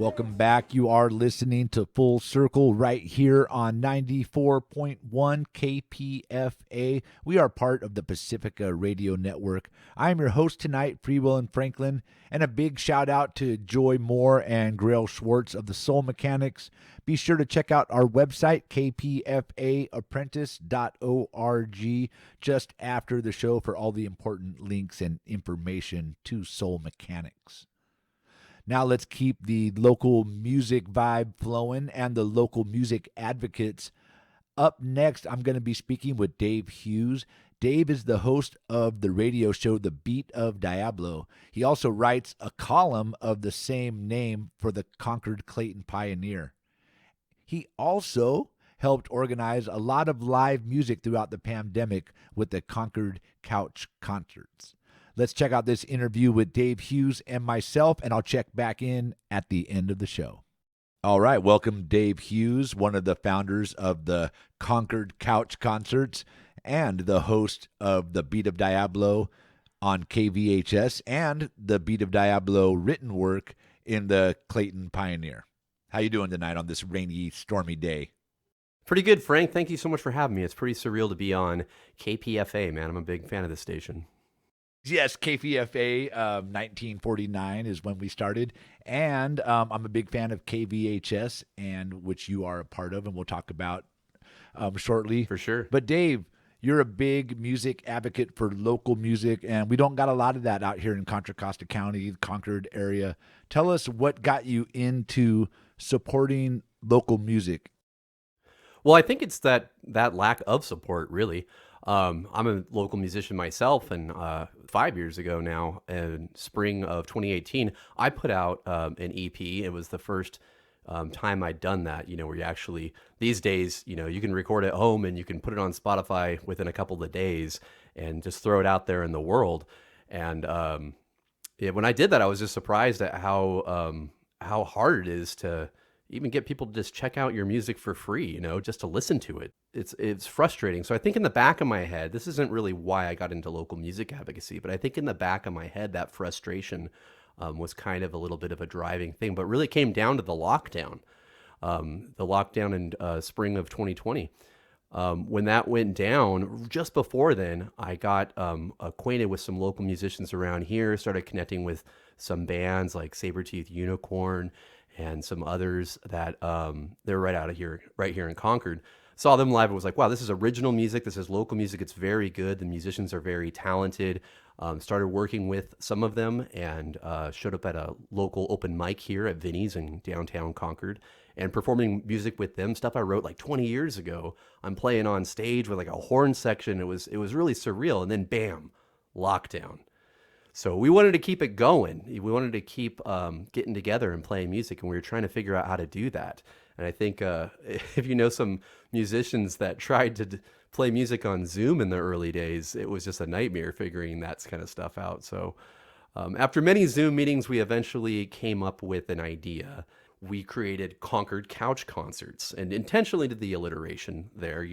Welcome back. You are listening to Full Circle right here on 94.1 KPFA. We are part of the Pacifica Radio Network. I'm your host tonight, Freewheelin Franklin, and a big shout out to Joy Moore and Grail Schwartz of the Soul Mechanics. Be sure to check out our website, kpfaapprentice.org, just after the show for all the important links and information to Soul Mechanics. Now let's keep the local music vibe flowing and the local music advocates. Up next, I'm going to be speaking with Dave Hughes. Dave is the host of the radio show The Beat of Diablo. He also writes a column of the same name for the Concord Clayton Pioneer. He also helped organize a lot of live music throughout the pandemic with the Concord Couch Concerts. Let's check out this interview with Dave Hughes and myself, and I'll check back in at the end of the show. All right, welcome Dave Hughes, one of the founders of the Concord Couch Concerts and the host of the Beat of Diablo on KVHS and the Beat of Diablo written work in the Clayton Pioneer. How you doing tonight on this rainy, stormy day? Pretty good, Frank. Thank you so much for having me. It's pretty surreal to be on KPFA, man. I'm a big fan of this station. Yes, KPFA 1949 is when we started, and I'm a big fan of KVHS, and which you are a part of, and we'll talk about shortly. For sure. But Dave, you're a big music advocate for local music, and we don't got a lot of that out here in Contra Costa County, the Concord area. Tell us what got you into supporting local music. Well, I think it's that lack of support, really. I'm a local musician myself, and 5 years ago now, in spring of 2018, I put out an EP. It was the first time I'd done that, where you actually, these days, you can record at home and you can put it on Spotify within a couple of days and just throw it out there in the world. And when I did that, I was just surprised at how hard it is to even get people to just check out your music for free, just to listen to it. It's frustrating. So I think in the back of my head, this isn't really why I got into local music advocacy, but I think in the back of my head, that frustration was kind of a little bit of a driving thing, but really came down to the lockdown in spring of 2020. When that went down, just before then, I got acquainted with some local musicians around here, started connecting with some bands like Sabertooth Unicorn and some others that they're right here in Concord. Saw them live and was like, wow, this is original music. This is local music. It's very good. The musicians are very talented. Started working with some of them and showed up at a local open mic here at Vinny's in downtown Concord and performing music with them, stuff I wrote like 20 years ago. I'm playing on stage with like a horn section. It was really surreal. And then bam, lockdown. So we wanted to keep it going. We wanted to keep getting together and playing music, and we were trying to figure out how to do that. And I think if you know some musicians that tried to play music on Zoom in the early days, it was just a nightmare figuring that kind of stuff out. So after many Zoom meetings, we eventually came up with an idea. We created Concord Couch Concerts, and intentionally did the alliteration there.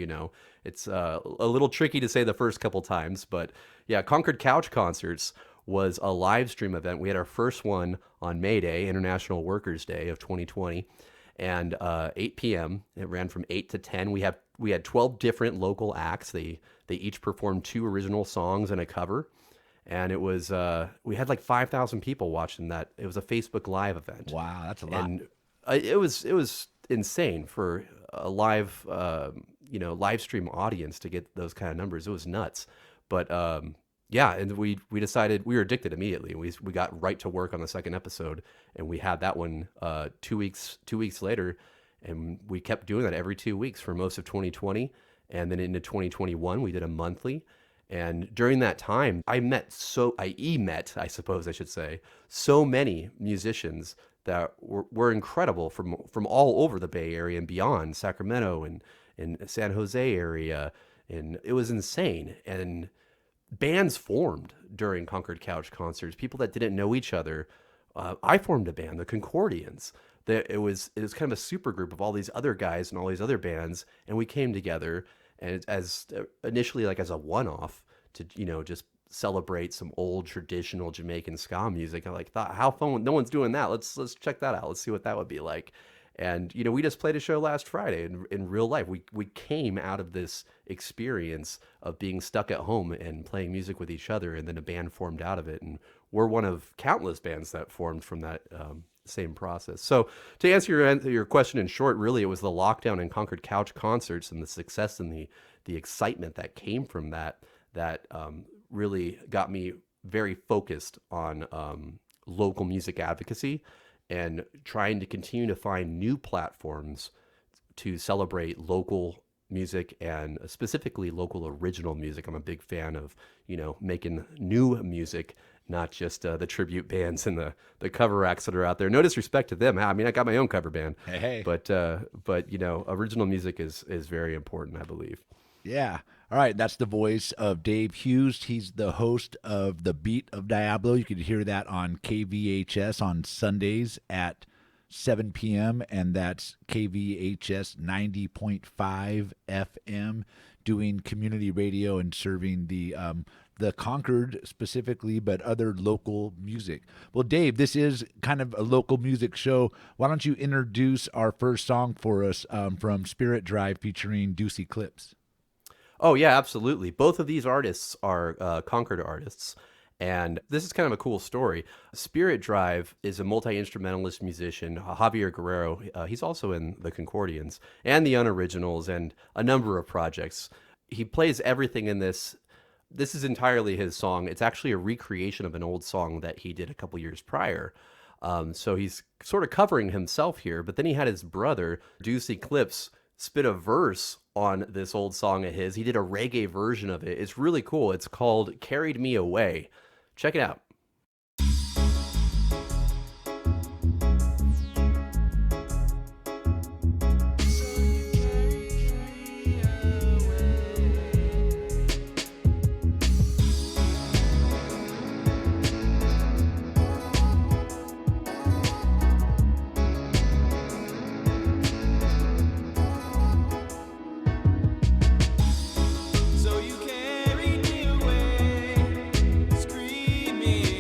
It's a little tricky to say the first couple times, but yeah, Concord Couch Concerts was a live stream event. We had our first one on May Day, International Workers' Day of 2020, and 8 p.m. It ran from 8 to 10. We had 12 different local acts. They each performed 2 original songs and a cover, and it was we had like 5,000 people watching that. It was a Facebook Live event. Wow, that's a lot. And it was insane for a live live stream audience to get those kind of numbers. It was nuts, but yeah, and we decided we were addicted immediately. We got right to work on the second episode, and we had that one 2 weeks later, and we kept doing that every 2 weeks for most of 2020, and then into 2021 we did a monthly. And during that time, I met so many musicians that were incredible from all over the Bay Area and beyond, Sacramento and San Jose area, and it was insane. And bands formed during Concord Couch Concerts. People that didn't know each other. I formed a band, the Concordians. It was kind of a super group of all these other guys and all these other bands, and we came together and as initially like as a one-off to just celebrate some old traditional Jamaican ska music. I like thought, how fun! No one's doing that. Let's check that out. Let's see what that would be like. And we just played a show last Friday in real life. We came out of this experience of being stuck at home and playing music with each other, and then a band formed out of it. And we're one of countless bands that formed from that same process. So to answer your question in short, really it was the lockdown and Concord Couch Concerts and the success and the excitement that came from that really got me very focused on local music advocacy and trying to continue to find new platforms to celebrate local music and specifically local original music. I'm a big fan of, making new music, not just the tribute bands and the cover acts that are out there. No disrespect to them. I mean, I got my own cover band, Hey. but original music is very important, I believe. Yeah. All right. That's the voice of Dave Hughes. He's the host of the Beat of Diablo. You can hear that on KVHS on Sundays at 7 p.m. And that's KVHS 90.5 FM, doing community radio and serving the Concord specifically, but other local music. Well, Dave, this is kind of a local music show. Why don't you introduce our first song for us from Spirit Drive featuring Deuce Eclipse? Oh, yeah, absolutely. Both of these artists are Concord artists. And this is kind of a cool story. Spirit Drive is a multi-instrumentalist musician, Javier Guerrero. He's also in the Concordians and the Unoriginals and a number of projects. He plays everything in this. This is entirely his song. It's actually a recreation of an old song that he did a couple years prior. So he's sort of covering himself here. But then he had his brother, Deuce Eclipse, spit a verse on this old song of his. He did a reggae version of it. It's really cool. It's called Carried Me Away. Check it out. So you carried me away, screaming.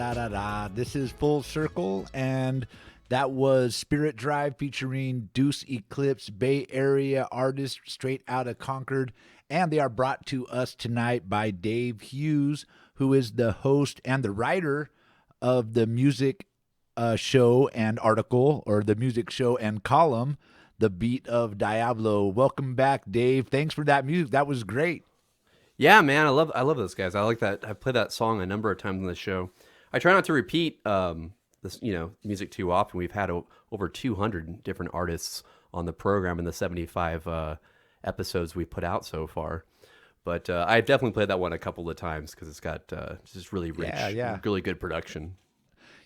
da da da. This is Full Circle, and that was Spirit Drive featuring Deuce Eclipse, Bay Area artist straight out of Concord. And they are brought to us tonight by Dave Hughes, who is the host and the writer of the music show and article, or the music show and column, The Beat of Diablo. Welcome back, Dave. Thanks for that music. That was great. Yeah, man, I love those guys. I like that. I played that song a number of times on the show. I try not to repeat this, music too often. We've had over 200 different artists on the program in the 75 episodes we've put out so far. But I've definitely played that one a couple of times because it's got just really rich, really good production.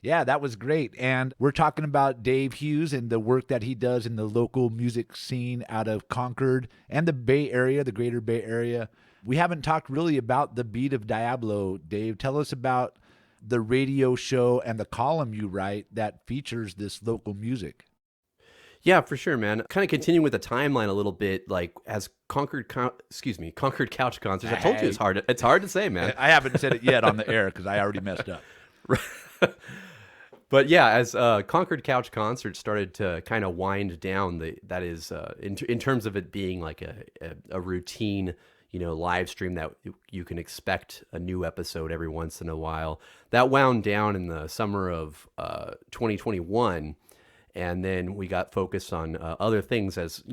Yeah, that was great. And we're talking about Dave Hughes and the work that he does in the local music scene out of Concord and the Bay Area, the greater Bay Area. We haven't talked really about the Beat of Diablo. Dave, tell us about the radio show and the column you write that features this local music. Yeah, for sure, man. Kind of continuing with the timeline a little bit, like as Concord Couch Concerts. I told you it's hard to say, man. I haven't said it yet on the air because I already messed up. But yeah, as Concord Couch Concerts started to kind of wind down, in terms of it being like a routine, live stream that you can expect a new episode every once in a while. That wound down in the summer of 2021, and then we got focused on other things as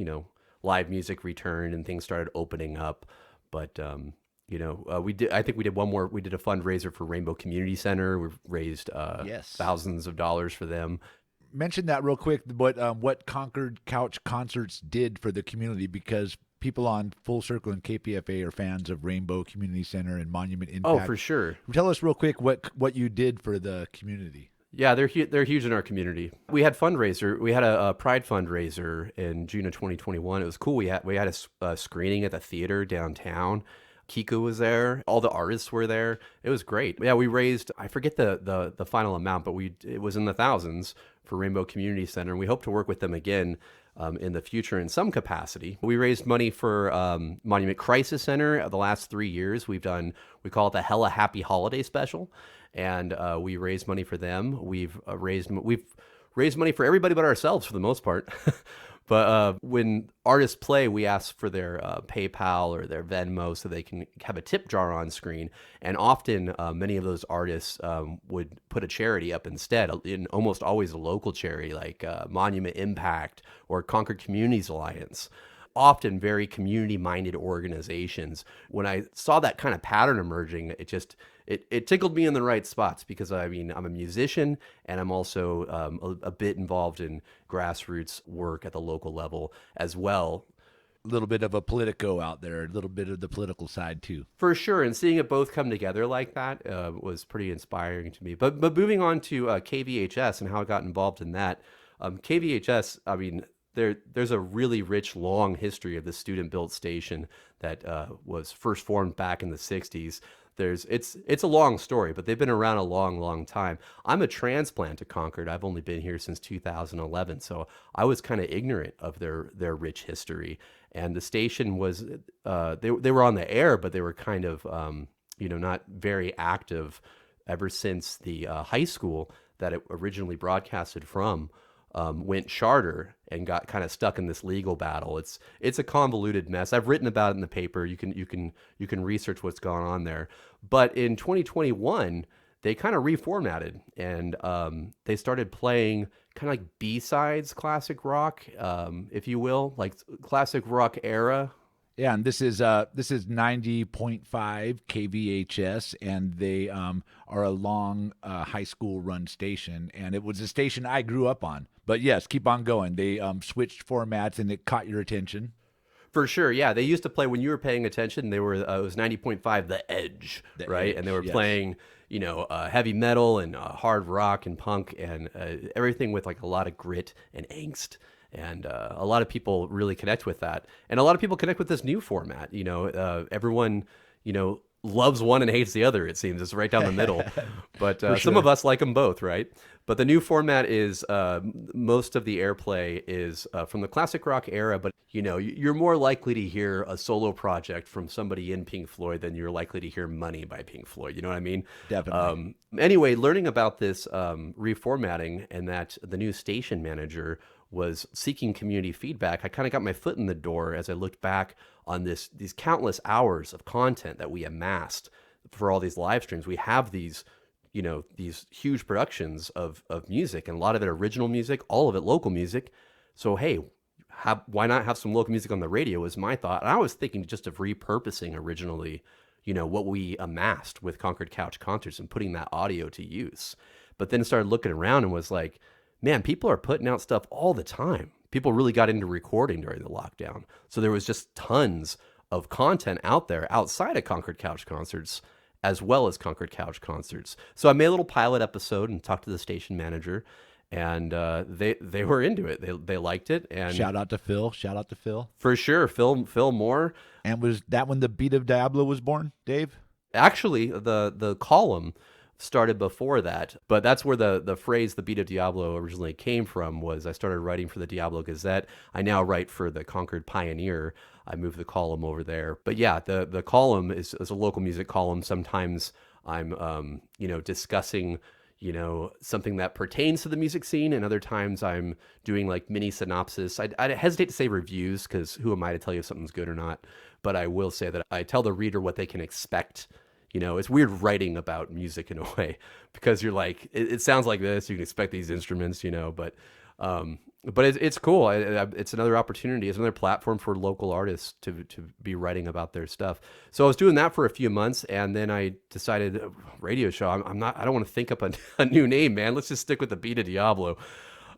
live music returned and things started opening up. But we did. I think we did one more. We did a fundraiser for Rainbow Community Center. We've raised thousands of dollars for them. Mention that real quick. What Concord Couch Concerts did for the community, because people on Full Circle and KPFA are fans of Rainbow Community Center and Monument Impact. Oh, for sure. Tell us real quick what you did for the community. Yeah, they're huge in our community. We had fundraiser. We had a Pride fundraiser in June of 2021. It was cool. We had a screening at the theater downtown. Kiko was there. All the artists were there. It was great. Yeah, we raised, I forget the final amount, but it was in the thousands for Rainbow Community Center. And we hope to work with them again in the future in some capacity. We raised money for Monument Crisis Center the last 3 years. We call it the Hella Happy Holiday Special. And we raised money for them. We've raised money for everybody but ourselves for the most part. But when artists play, we ask for their PayPal or their Venmo so they can have a tip jar on screen. And often, many of those artists would put a charity up instead, in almost always a local charity like Monument Impact or Concord Communities Alliance. Often very community-minded organizations. When I saw that kind of pattern emerging, it tickled me in the right spots, because I'm a musician and I'm also a bit involved in grassroots work at the local level as well. A little bit of a politico out there, a little bit of the political side too. For sure, and seeing it both come together like that was pretty inspiring to me. But moving on to KVHS and how I got involved in that. KVHS, there's a really rich, long history of the student-built station that was first formed back in the 60s. It's a long story, but they've been around a long, long time. I'm a transplant to Concord. I've only been here since 2011, so I was kind of ignorant of their rich history. And the station was, they were on the air, but they were kind of, not very active ever since the high school that it originally broadcasted from went charter and got kind of stuck in this legal battle. It's a convoluted mess. I've written about it in the paper. You can research what's gone on there. But in 2021, they kind of reformatted and they started playing kind of like B-sides classic rock, if you will, like classic rock era. Yeah, and this is 90.5 KVHS, and they are a long high school run station, and it was a station I grew up on. But yes, keep on going. They switched formats, and it caught your attention. For sure, yeah. They used to play when you were paying attention. They were it was 90.5 The Edge, right? And they were playing heavy metal and hard rock and punk and everything with like a lot of grit and angst. And a lot of people really connect with that. And a lot of people connect with this new format. Everyone, loves one and hates the other, it seems. It's right down the middle. But For some sure. of us like them both, right? But the new format is most of the airplay is from the classic rock era, but you're more likely to hear a solo project from somebody in Pink Floyd than you're likely to hear Money by Pink Floyd. You know what I mean? Definitely. Anyway, learning about this reformatting and that the new station manager was seeking community feedback, I kind of got my foot in the door as I looked back on these countless hours of content that we amassed for all these live streams. We have these these huge productions of music, and a lot of it original music, all of it local music. So hey, why not have some local music on the radio was my thought. And I was thinking just of repurposing originally, what we amassed with Concord Couch Concerts and putting that audio to use. But then started looking around and was like, man, people are putting out stuff all the time. People really got into recording during the lockdown. So there was just tons of content out there outside of Concord Couch Concerts, as well as Concord Couch Concerts. So I made a little pilot episode and talked to the station manager, and they were into it. They liked it. And Shout out to Phil. Shout out to Phil. for sure, Phil Moore. And was that when the Beat of Diablo was born, Dave? Actually, the column started before that, but that's where the phrase "the Beat of Diablo" originally came from. Was I started writing for the Diablo Gazette. I now write for the Concord Pioneer. I moved the column over there. But yeah, the column is a local music column. Sometimes I'm discussing something that pertains to the music scene, and other times I'm doing like mini synopsis. I hesitate to say reviews because who am I to tell you if something's good or not? But I will say that I tell the reader what they can expect. It's weird writing about music in a way because you're like, it sounds like this. You can expect these instruments, but it's cool. It's another opportunity. It's another platform for local artists to be writing about their stuff. So I was doing that for a few months, and then I decided radio show. I don't want to think up a new name, man. Let's just stick with the Beat of Diablo.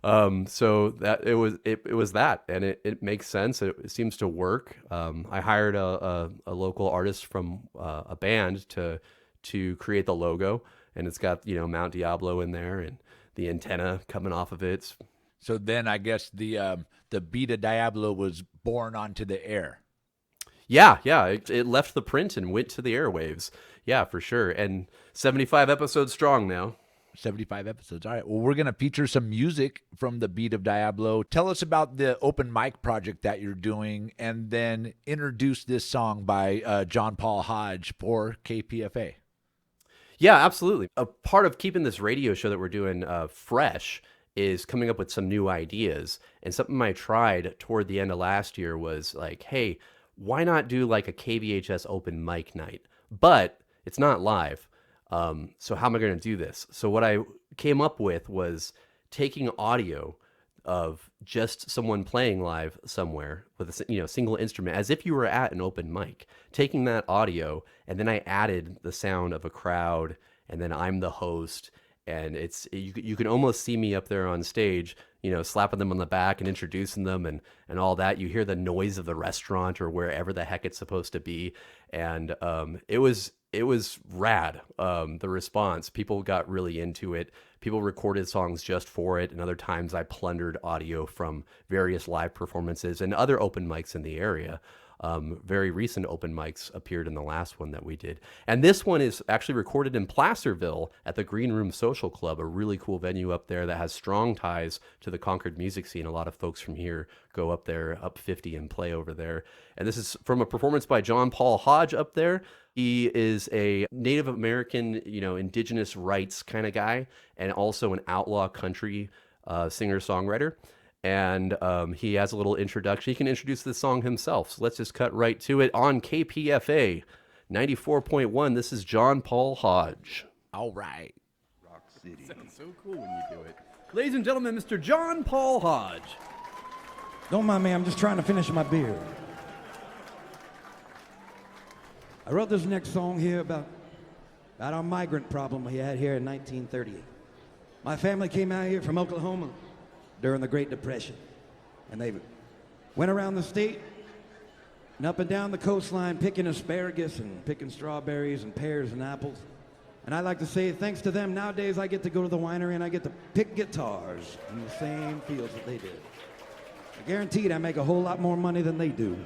So that it was that, and it makes sense. It seems to work. I hired a local artist from a band to create the logo, and it's got Mount Diablo in there and the antenna coming off of it. So then I guess the Beat of Diablo was born onto the air. Yeah. It left the print and went to the airwaves. Yeah, for sure. And 75 episodes strong now. 75 episodes. All right. Well, we're going to feature some music from the Beat of Diablo. Tell us about the open mic project that you're doing, and then introduce this song by John Paul Hodge for KPFA. Yeah, absolutely. A part of keeping this radio show that we're doing fresh is coming up with some new ideas. And something I tried toward the end of last year was like, hey, why not do like a KVHS open mic night? But it's not live. So how am I going to do this? So what I came up with was taking audio of just someone playing live somewhere with a single instrument, as if you were at an open mic, taking that audio, and then I added the sound of a crowd, and then I'm the host, and you can almost see me up there on stage, slapping them on the back and introducing them and all that. You hear the noise of the restaurant or wherever the heck it's supposed to be, and it was rad. The response, people got really into it. People recorded songs just for it, and other times I plundered audio from various live performances and other open mics in the area. Very recent open mics appeared in the last one that we did. And this one is actually recorded in Placerville at the Green Room Social Club, a really cool venue up there that has strong ties to the Concord music scene. A lot of folks from here go up there, up 50, and play over there. And this is from a performance by John Paul Hodge up there. He is a Native American, indigenous rights kind of guy, and also an outlaw country singer-songwriter. And he has a little introduction. He can introduce the song himself. So let's just cut right to it on KPFA 94.1. This is John Paul Hodge. All right. Rock City. Sounds so cool when you do it. Ladies and gentlemen, Mr. John Paul Hodge. Don't mind me, I'm just trying to finish my beer. I wrote this next song here about our migrant problem we had here in 1938. My family came out here from Oklahoma during the Great Depression, and they went around the state and up and down the coastline picking asparagus and picking strawberries and pears and apples. And I like to say, thanks to them, nowadays I get to go to the winery and I get to pick guitars in the same fields that they did. I guaranteed I make a whole lot more money than they do.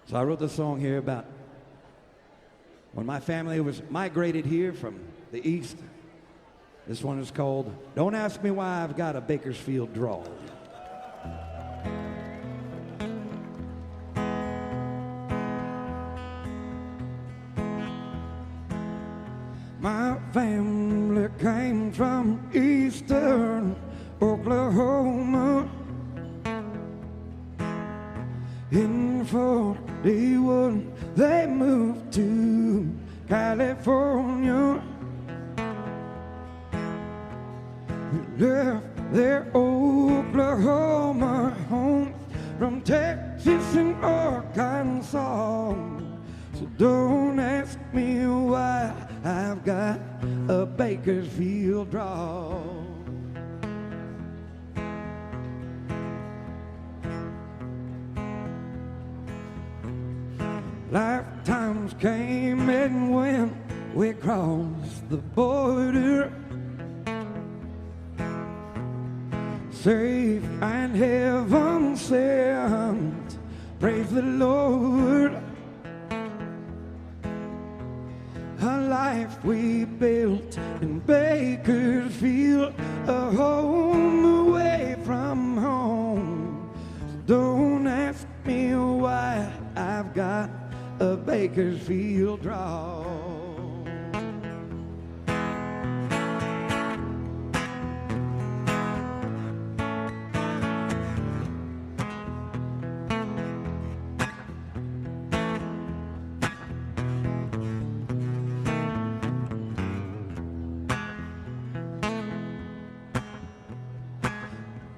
So I wrote this song here about when my family was migrated here from the east. This one is called Don't Ask Me Why I've Got a Bakersfield Drawl. My family came from eastern Oklahoma. In 41, they moved to California. We left their Oklahoma home from Texas and Arkansas. So don't ask me why I've got a Bakersfield drawl. Lifetimes came and went, we crossed the border. Safe and heaven sent, praise the Lord. A life we built in Bakersfield, a home away from home. So don't ask me why I've got a Bakersfield drawl.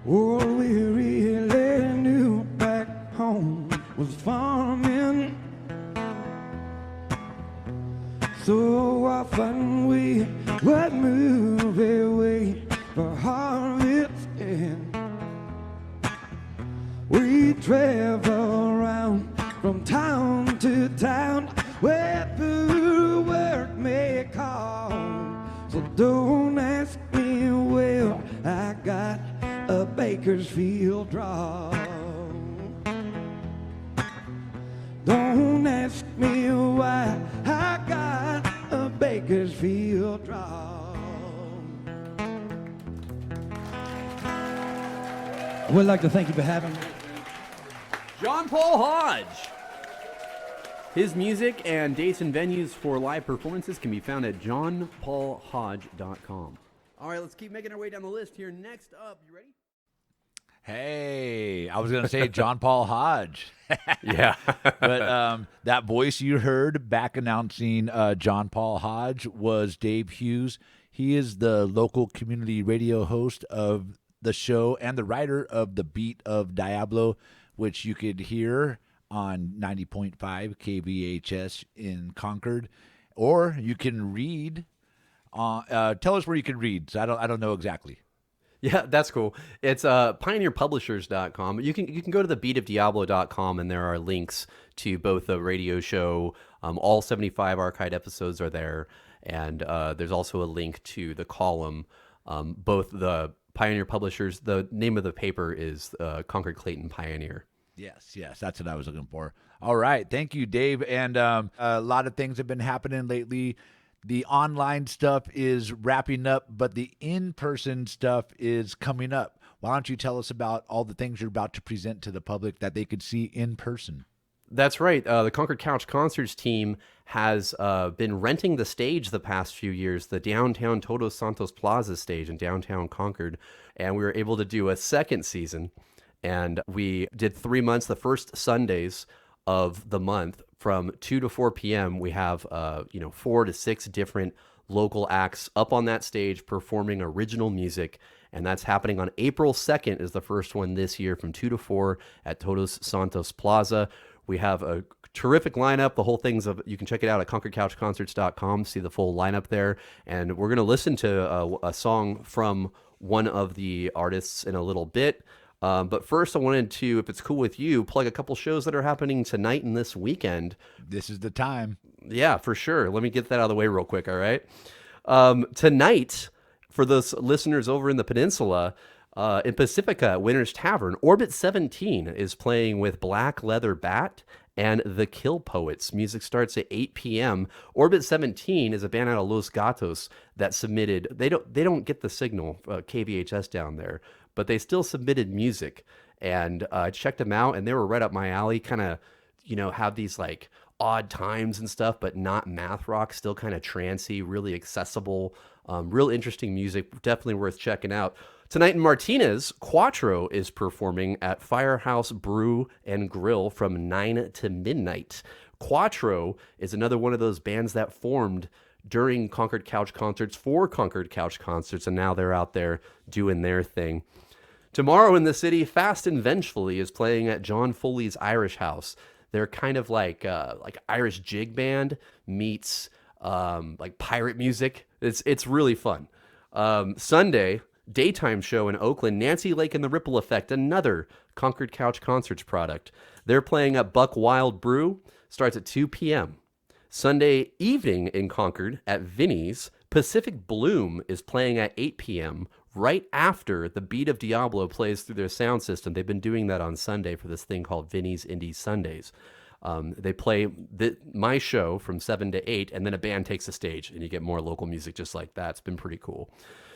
All we really knew back home was farming. So often we would move away for harvesting. We travel around from town to town where the work may call. So don't ask me where I got a Bakersfield drawl. Don't ask me why I got a Bakersfield drawl. We'd like to thank you for having me. John Paul Hodge. His music and dates and venues for live performances can be found at johnpaulhodge.com. All right, let's keep making our way down the list here. Next up, you ready? Hey, I was going to say John Paul Hodge. Yeah. But that voice you heard back announcing John Paul Hodge was Dave Hughes. He is the local community radio host of the show and the writer of the Beat of Diablo, which you could hear on 90.5 KBHS in Concord, or you can read. Tell us where you can read. So I don't know exactly. Yeah, that's cool. It's pioneerpublishers.com. You can go to the beatofdiablo.com, and there are links to both the radio show. All 75 archived episodes are there, and there's also a link to the column. Both the Pioneer Publishers, the name of the paper is Concord Clayton Pioneer. Yes, that's what I was looking for. All right, thank you, Dave. And a lot of things have been happening lately. The online stuff is wrapping up, but the in-person stuff is coming up. Why don't you tell us about all the things you're about to present to the public that they could see in person? That's right. The Concord Couch Concerts team has been renting the stage the past few years, the downtown Todos Santos Plaza stage in downtown Concord, and we were able to do a second season. And we did 3 months, the first Sundays of the month from 2 to 4 p.m. We have 4 to 6 different local acts up on that stage performing original music, and that's happening on April 2nd is the first one this year from 2 to 4 at Todos Santos Plaza. We have a terrific lineup. The whole thing's you can check it out at concordcouchconcerts.com, see the full lineup there, and we're going to listen to a song from one of the artists in a little bit. But first, I wanted to, if it's cool with you, plug a couple shows that are happening tonight and this weekend. This is the time. Yeah, for sure. Let me get that out of the way real quick, all right? Tonight, for those listeners over in the peninsula, in Pacifica, Winter's Tavern, Orbit 17 is playing with Black Leather Bat and The Kill Poets. Music starts at 8 p.m. Orbit 17 is a band out of Los Gatos that submitted. They don't get the signal KVHS down there, but they still submitted music, and I checked them out, and they were right up my alley. Kind of, have these like odd times and stuff, but not math rock. Still kind of trancey, really accessible, real interesting music. Definitely worth checking out. Tonight in Martinez, Quattro is performing at Firehouse Brew and Grill from 9 to midnight. Quattro is another one of those bands that formed during Concord Couch Concerts for Concord Couch Concerts, and now they're out there doing their thing. Tomorrow in the city, Fast and Vengefully is playing at John Foley's Irish House. They're kind of like Irish jig band meets like pirate music. It's really fun. Sunday, daytime show in Oakland, Nancy Lake and the Ripple Effect, another Concord Couch Concerts product. They're playing at Buck Wild Brew, starts at 2 p.m. Sunday evening in Concord at Vinny's, Pacific Bloom is playing at 8 p.m. right after the Beat of Diablo plays through their sound system. They've been doing that on Sunday for this thing called Vinny's Indie Sundays. They play my show from 7 to 8, and then a band takes the stage, and you get more local music just like that. It's been pretty cool.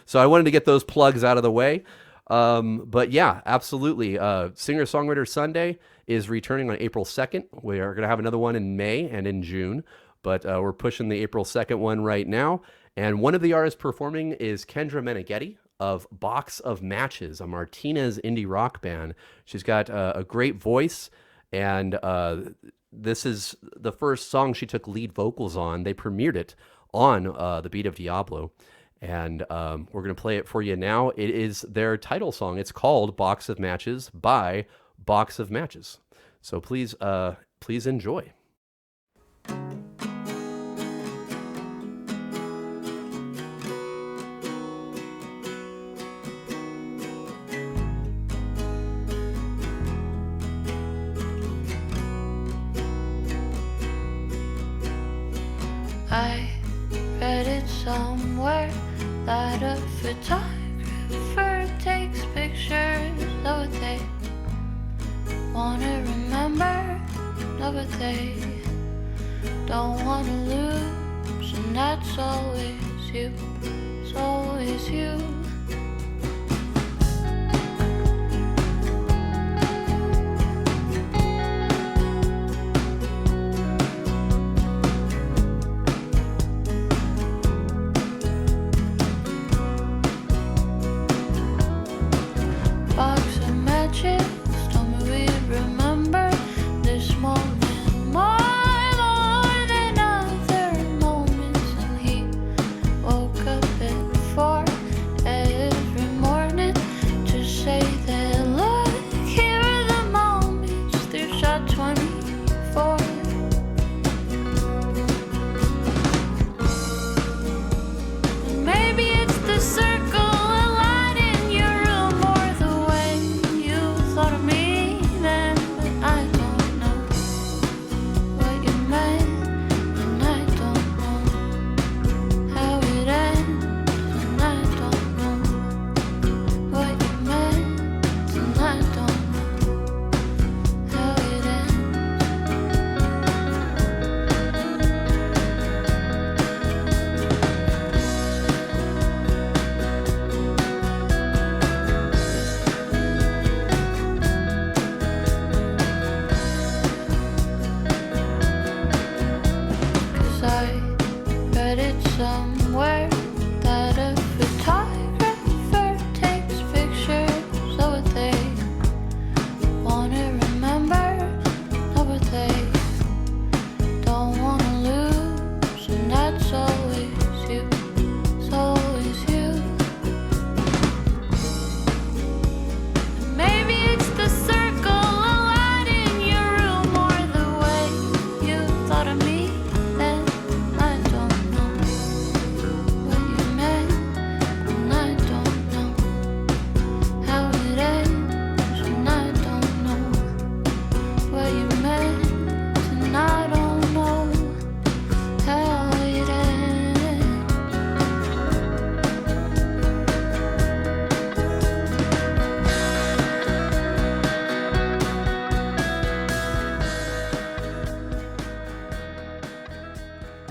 So I wanted to get those plugs out of the way. But yeah, absolutely. Singer-Songwriter Sunday is returning on April 2nd. We are going to have another one in May and in June, but we're pushing the April 2nd one right now. And one of the artists performing is Kendra Meneghetti of Box of Matches, a Martinez indie rock band. She's got a great voice, and this is the first song she took lead vocals on. They premiered it on the Beat of Diablo. And we're going to play it for you now. It is their title song. It's called Box of Matches by Box of Matches. So please enjoy. I read it somewhere that a photographer takes pictures of what they want to remember, of what they don't want to lose, and that's always you, it's always you.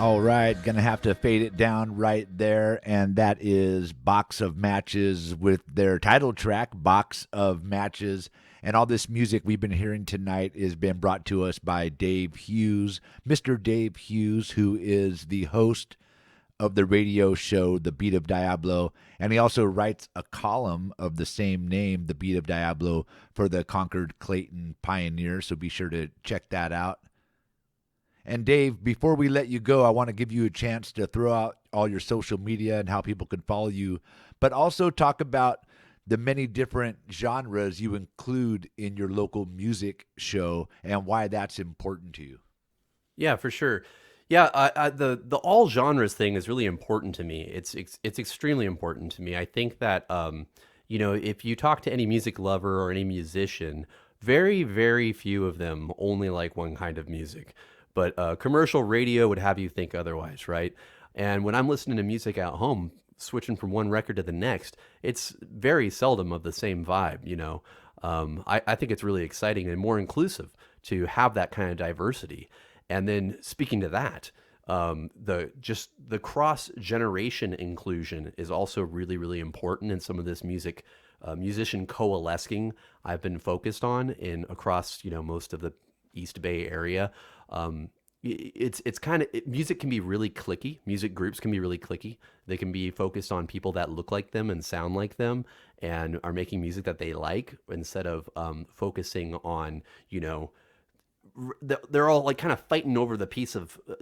All right, gonna have to fade it down right there, and that is Box of Matches with their title track, Box of Matches. And all this music we've been hearing tonight has been brought to us by Dave Hughes, Mr. Dave Hughes, who is the host of the radio show, The Beat of Diablo. And he also writes a column of the same name, The Beat of Diablo, for the Concord Clayton Pioneer. So be sure to check that out. And Dave, before we let you go, I want to give you a chance to throw out all your social media and how people can follow you, but also talk about the many different genres you include in your local music show and why that's important to you. Yeah, for sure. Yeah, the all genres thing is really important to me. It's extremely important to me. I think that if you talk to any music lover or any musician, very, very few of them only like one kind of music. But commercial radio would have you think otherwise, right? And when I'm listening to music at home, switching from one record to the next, it's very seldom of the same vibe, I think it's really exciting and more inclusive to have that kind of diversity. And then speaking to that, the cross-generation inclusion is also really, really important in some of this musician coalescing I've been focused on across most of the East Bay area. It's kind of music can be really cliquey. Music groups can be really cliquey. They can be focused on people that look like them and sound like them and are making music that they like instead of focusing on they're all like kind of fighting over the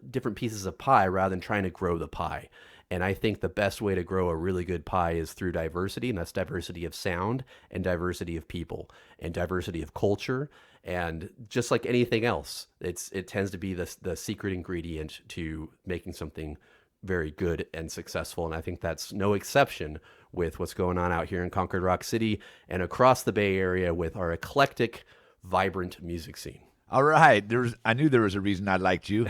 different pieces of pie rather than trying to grow the pie. And I think the best way to grow a really good pie is through diversity, and that's diversity of sound and diversity of people and diversity of culture. And just like anything else, it tends to be the secret ingredient to making something very good and successful. And I think that's no exception with what's going on out here in Concord Rock City and across the Bay Area with our eclectic, vibrant music scene. All right. I knew there was a reason I liked you.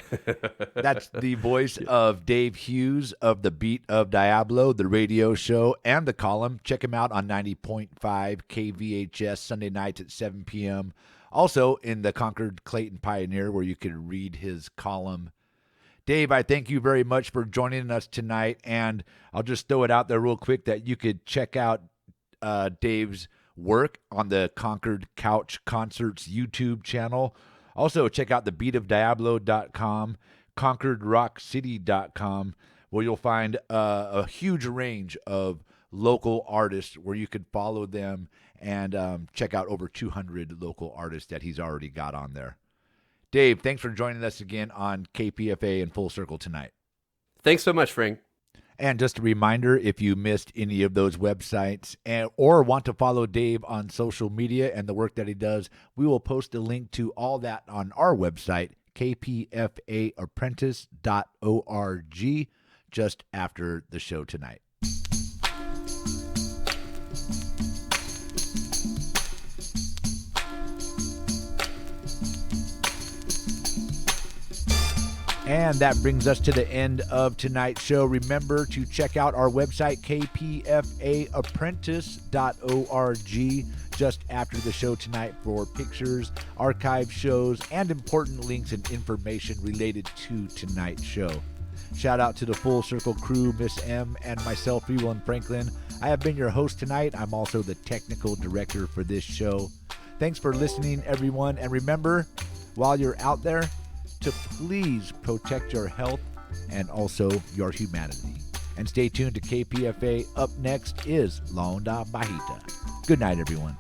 That's the voice of Dave Hughes of the Beat of Diablo, the radio show, and the column. Check him out on 90.5 KVHS Sunday nights at 7 p.m. Also in the Concord Clayton Pioneer, where you could read his column. Dave, I thank you very much for joining us tonight. And I'll just throw it out there real quick that you could check out Dave's work on the Concord Couch Concerts YouTube channel. Also, check out the beatofdiablo.com, concordrockcity.com, where you'll find a huge range of local artists where you could follow them and check out over 200 local artists that he's already got on there. Dave, thanks for joining us again on KPFA and Full Circle tonight. Thanks so much, Frank. And just a reminder, if you missed any of those websites or want to follow Dave on social media and the work that he does, we will post a link to all that on our website, kpfaapprentice.org, just after the show tonight. And that brings us to the end of tonight's show. Remember to check out our website, kpfaapprentice.org, just after the show tonight for pictures, archive shows, and important links and information related to tonight's show. Shout out to the Full Circle crew, Miss M, and myself, Freewheelin Franklin. I have been your host tonight. I'm also the technical director for this show. Thanks for listening, everyone. And remember, while you're out there, to please protect your health and also your humanity. And stay tuned to KPFA. Up next is La Onda Bajita. Good night, everyone.